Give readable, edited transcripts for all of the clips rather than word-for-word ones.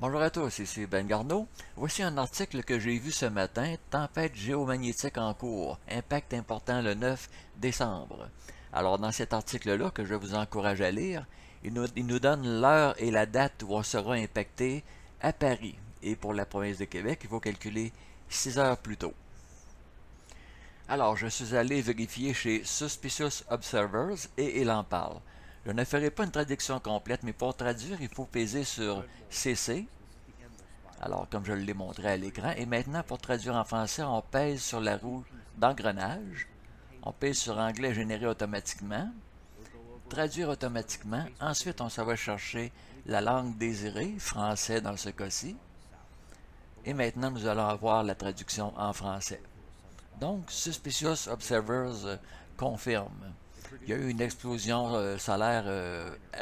Bonjour à tous, ici Ben Garneau. Voici un article que j'ai vu ce matin, Tempête géomagnétique en cours, impact important le 9 décembre. Alors dans cet article-là, que je vous encourage à lire, il nous donne l'heure et la date où on sera impacté à Paris. Et pour la province de Québec, il faut calculer 6 heures plus tôt. Alors, je suis allé vérifier chez Suspicious Observers et il en parle. Je ne ferai pas une traduction complète, mais pour traduire, il faut peser sur CC. Alors, comme je l'ai montré à l'écran. Et maintenant, pour traduire en français, on pèse sur la roue d'engrenage. On pèse sur anglais généré automatiquement. Traduire automatiquement. Ensuite, on s'en va chercher la langue désirée, français dans ce cas-ci. Et maintenant, nous allons avoir la traduction en français. Donc, Suspicious Observers confirme. Il y a eu une explosion solaire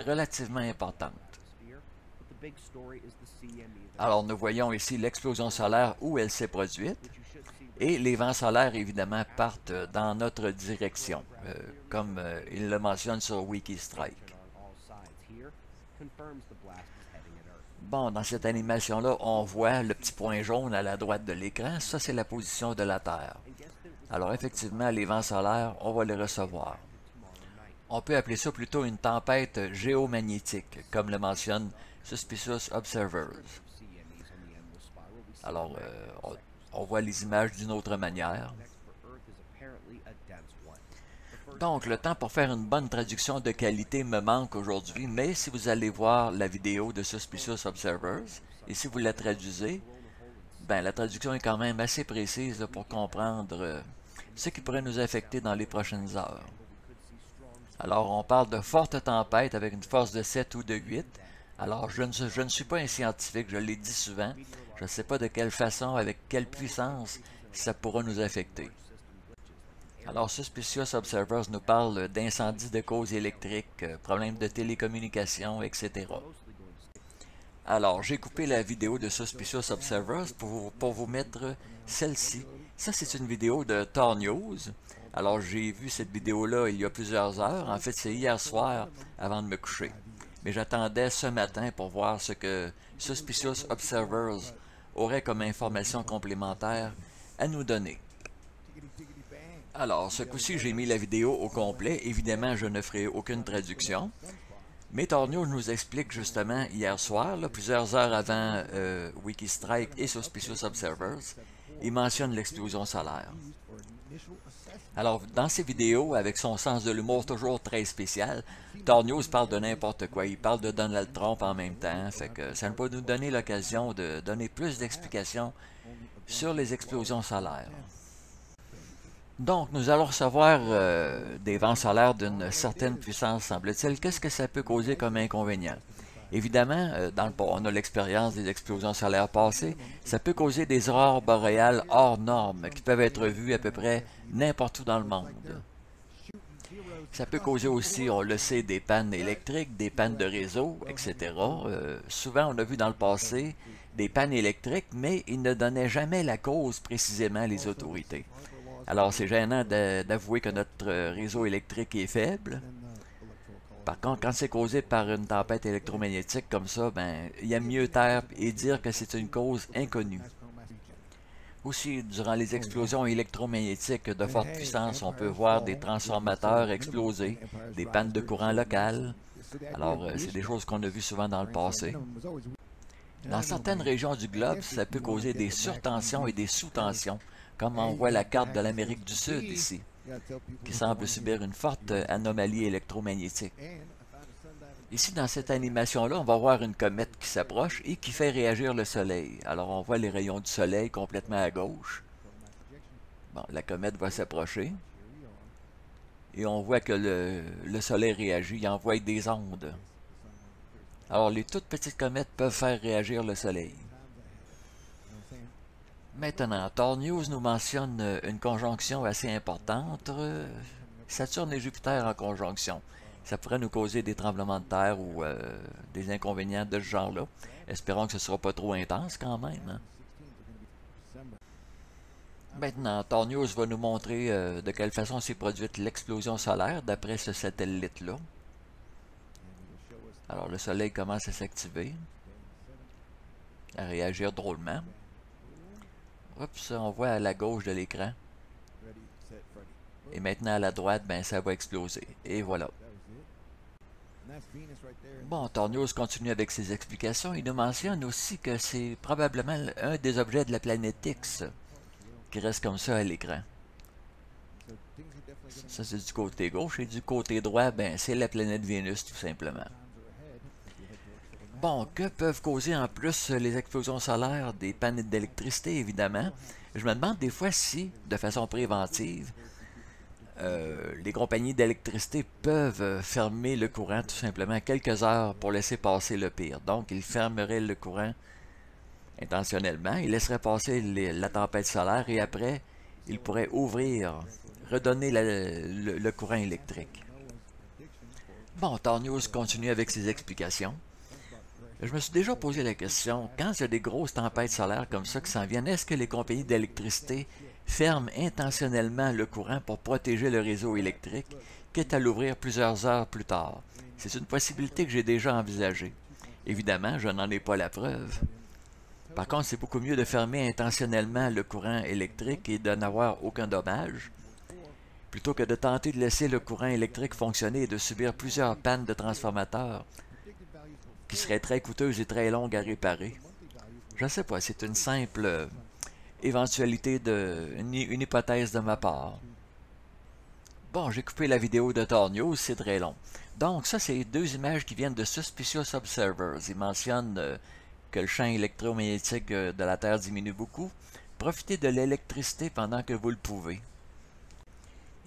relativement importante. Alors, nous voyons ici l'explosion solaire où elle s'est produite. Et les vents solaires, évidemment, partent dans notre direction, comme il le mentionne sur Wikistrike. Bon, dans cette animation-là, on voit le petit point jaune à la droite de l'écran. Ça, c'est la position de la Terre. Alors, effectivement, les vents solaires, on va les recevoir. On peut appeler ça plutôt une tempête géomagnétique, comme le mentionne Suspicious Observers. Alors, on voit les images d'une autre manière. Donc, le temps pour faire une bonne traduction de qualité me manque aujourd'hui, mais si vous allez voir la vidéo de Suspicious Observers, et si vous la traduisez, ben, la traduction est quand même assez précise pour comprendre ce qui pourrait nous affecter dans les prochaines heures. Alors, on parle de fortes tempêtes avec une force de 7 ou de 8. Alors, je ne suis pas un scientifique, je l'ai dit souvent. Je ne sais pas de quelle façon, avec quelle puissance ça pourra nous affecter. Alors, Suspicious Observers nous parle d'incendies de cause électrique, problèmes de télécommunication, etc. Alors, j'ai coupé la vidéo de Suspicious Observers pour vous mettre celle-ci. Ça, c'est une vidéo de Tor News. Alors, j'ai vu cette vidéo-là il y a plusieurs heures. En fait, c'est hier soir avant de me coucher. Mais j'attendais ce matin pour voir ce que Suspicious Observers aurait comme information complémentaire à nous donner. Alors, ce coup-ci, j'ai mis la vidéo au complet. Évidemment, je ne ferai aucune traduction. Mais Tor News nous explique justement hier soir, là, plusieurs heures avant Wikistrike et Suspicious Observers, il mentionne l'explosion solaire. Alors, dans ces vidéos, avec son sens de l'humour toujours très spécial, Tor News parle de n'importe quoi. Il parle de Donald Trump en même temps. Fait que ça va nous donner l'occasion de donner plus d'explications sur les explosions solaires. Donc, nous allons recevoir des vents solaires d'une certaine puissance, semble-t-il. Qu'est-ce que ça peut causer comme inconvénient? Évidemment, on a l'expérience des explosions solaires passées, ça peut causer des aurores boréales hors normes qui peuvent être vues à peu près n'importe où dans le monde. Ça peut causer aussi, on le sait, des pannes électriques, des pannes de réseau, etc. Souvent, on a vu dans le passé des pannes électriques, mais ils ne donnaient jamais la cause précisément les autorités. Alors, c'est gênant d'avouer que notre réseau électrique est faible. Par contre, quand c'est causé par une tempête électromagnétique comme ça, ben, il y a mieux taire et dire que c'est une cause inconnue. Aussi, durant les explosions électromagnétiques de forte puissance, on peut voir des transformateurs exploser, des pannes de courant locales. Alors, c'est des choses qu'on a vues souvent dans le passé. Dans certaines régions du globe, ça peut causer des surtensions et des sous-tensions, comme on voit la carte de l'Amérique du Sud ici, qui semble subir une forte anomalie électromagnétique. Ici, dans cette animation-là, on va voir une comète qui s'approche et qui fait réagir le Soleil. Alors, on voit les rayons du Soleil complètement à gauche. Bon, la comète va s'approcher. Et on voit que le Soleil réagit, il envoie des ondes. Alors, les toutes petites comètes peuvent faire réagir le Soleil. Maintenant, Tor News nous mentionne une conjonction assez importante. Saturne et Jupiter en conjonction. Ça pourrait nous causer des tremblements de terre ou des inconvénients de ce genre-là. Espérons que ce ne sera pas trop intense quand même. Hein? Maintenant, Tor News va nous montrer de quelle façon s'est produite l'explosion solaire d'après ce satellite-là. Alors, le Soleil commence à s'activer. à réagir drôlement. Oups, on voit à la gauche de l'écran. Et maintenant à la droite, ben ça va exploser. Et voilà. Bon, Tornios continue avec ses explications. Il nous mentionne aussi que c'est probablement un des objets de la planète X qui reste comme ça à l'écran. Ça, c'est du côté gauche. Et du côté droit, ben c'est la planète Vénus, tout simplement. Bon, que peuvent causer en plus les explosions solaires? Des pannes d'électricité, évidemment. Je me demande des fois si, de façon préventive, les compagnies d'électricité peuvent fermer le courant tout simplement quelques heures pour laisser passer le pire. Donc, ils fermeraient le courant intentionnellement, ils laisseraient passer la tempête solaire et après, ils pourraient ouvrir, redonner le courant électrique. Bon, Tornios continue avec ses explications. Je me suis déjà posé la question, quand il y a des grosses tempêtes solaires comme ça qui s'en viennent, est-ce que les compagnies d'électricité ferment intentionnellement le courant pour protéger le réseau électrique, quitte à l'ouvrir plusieurs heures plus tard? C'est une possibilité que j'ai déjà envisagée. Évidemment, je n'en ai pas la preuve. Par contre, c'est beaucoup mieux de fermer intentionnellement le courant électrique et de n'avoir aucun dommage, plutôt que de tenter de laisser le courant électrique fonctionner et de subir plusieurs pannes de transformateurs, qui seraient très coûteuses et très longues à réparer. Je ne sais pas, c'est une simple éventualité une hypothèse de ma part. Bon, j'ai coupé la vidéo de Tornios, c'est très long. Donc, ça, c'est deux images qui viennent de Suspicious Observers. Ils mentionnent que le champ électromagnétique de la Terre diminue beaucoup. Profitez de l'électricité pendant que vous le pouvez.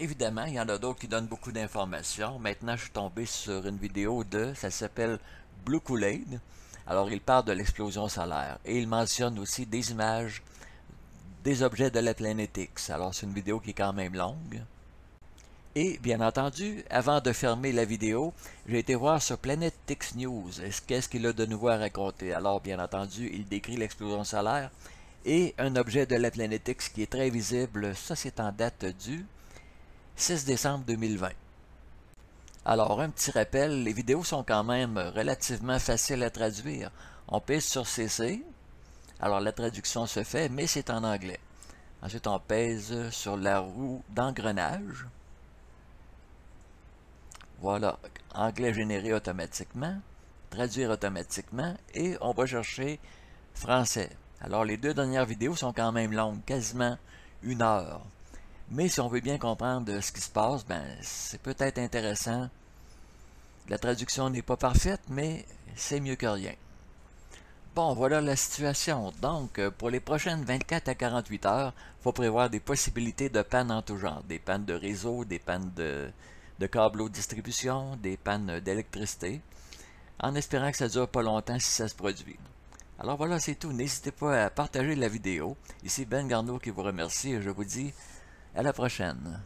Évidemment, il y en a d'autres qui donnent beaucoup d'informations. Maintenant, je suis tombé sur une vidéo ça s'appelle Blue Kool-Aid. Alors, il parle de l'explosion solaire. Et il mentionne aussi des images des objets de la planète X. Alors, c'est une vidéo qui est quand même longue. Et, bien entendu, avant de fermer la vidéo, j'ai été voir sur Planet X News. Qu'est-ce qu'il a de nouveau à raconter? Alors, bien entendu, il décrit l'explosion solaire et un objet de la planète X qui est très visible. Ça, c'est en date du 6 décembre 2020. Alors, un petit rappel, les vidéos sont quand même relativement faciles à traduire. On pèse sur CC, alors la traduction se fait, mais c'est en anglais. Ensuite, on pèse sur la roue d'engrenage. Voilà, anglais généré automatiquement, traduire automatiquement, et on va chercher français. Alors, les deux dernières vidéos sont quand même longues, quasiment 1 heure. Mais si on veut bien comprendre ce qui se passe, ben c'est peut-être intéressant. La traduction n'est pas parfaite, mais c'est mieux que rien. Bon, voilà la situation. Donc, pour les prochaines 24 à 48 heures, il faut prévoir des possibilités de pannes en tout genre. Des pannes de réseau, des pannes de câbles haute distribution, des pannes d'électricité, en espérant que ça ne dure pas longtemps si ça se produit. Alors voilà, c'est tout. N'hésitez pas à partager la vidéo. Ici Ben Garneau qui vous remercie et je vous dis à la prochaine.